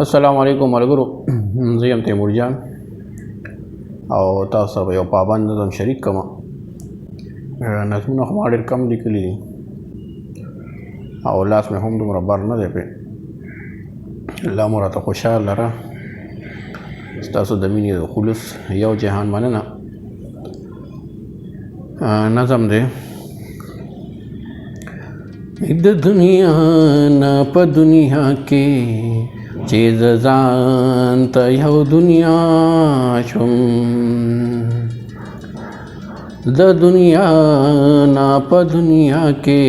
السلام علیکم ملګرو، زه یم تیمور جان او تاسو سره یو پابند نظم شریک کوم. نظمونه خو ما ډېر کم لیکلي دي او لاس مې هم دومره بر نه دی پرې. الله مو راته خوشحال لره. ستاسو د مینې د خلوص یو جهان مننه. نظم دی: د دنیا نه په دنیا کې چې زه ځان ته یو دنیا شوم، د دنیا نه په دنیا کې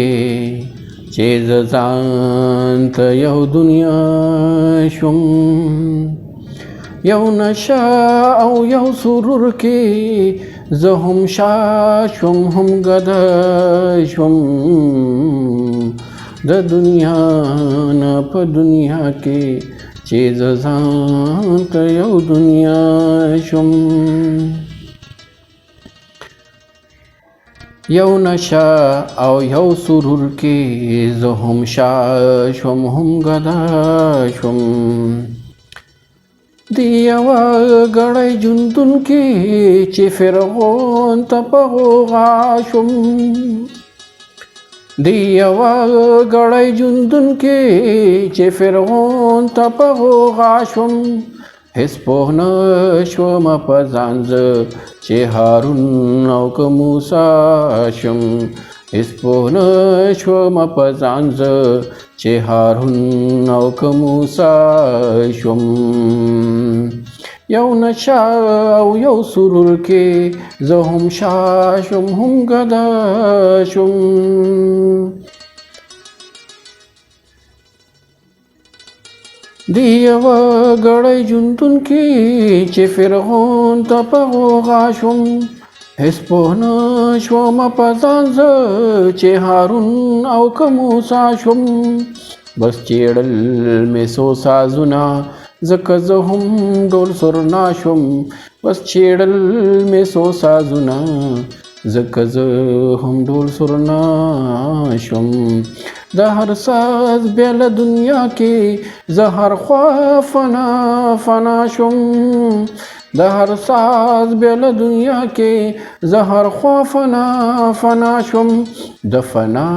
چې زه ځان ته یو دنیا شوم، یو نشه او یو سرور کې زه هم شاه شوم هم ګدا شوم، د دنیا نه په دنیا کې چې زه ځان ته یو دنیا شوم، یو نشه او یو سرور کې زه هم شاه شوم هم ګدا شوم، د یوه ګړی ژوندون کې چې فرعون ته په غوغا شوم، د یوه ګړی ژوندون کې چې فرعون ته په غوغا شوم، هېڅ پوه نه شومه په ځان زه چې هارون او که موسی شم، هېڅ پوه نه شومه په ځان زه چې هارون او که موسی شم، یو نشه او یو سرور کې زه هم شاه شم هم ګدا شم، د یوه ګړی ژوندون کې چې فرعون ته په غوغا شوم، هېڅ پوه نه شومه په ځان زه چې هارون او که موسی شوم، بس چیړل مې څو سازونه ځکه زه هم ډول سرنا شوم، بس چیړل مې څو سازونه ځکه زه هم ډول سرنا شوم، د هر ساز بیله دنیا کې زه هر خوا فنا فنا شوم، د هر ساز بیله دنیا کې زه هر خوا فنا فنا شوم، د فنا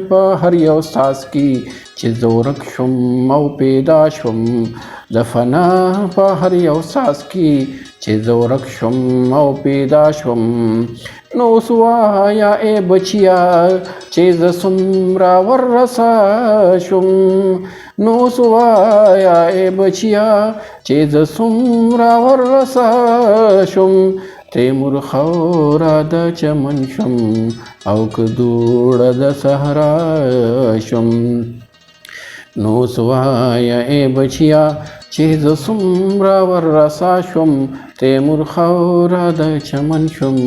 په هر یو ساز کې چې زه ورک شوم او پیدا شوم، د فنا په هر یو ساز کې چې زه ورک شوم او پیدا شوم، نو اوس وایه ای بچیا چې زه څومره وررسه شوم، نو اوس وایه ای بچیا چې زه څومره وررسه شوم، تیمور خوره د چمن شم او که دوړه د صحرا شم، نو اوس وایه ای بچیا چې زه څومره وررسه شوم، تیمور خوره د چمن شم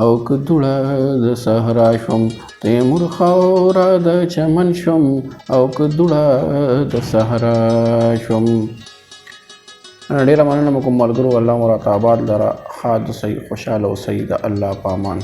او که دوړه د صحرا شوم، تیمور خوره د چمن شم او که دوړه د صحرا شوم. ډېره مننه مو کوم ملګرو. الله مو راته آباد لره. ښاد اوسئ، خوشحاله اوسئ. د الله په امان.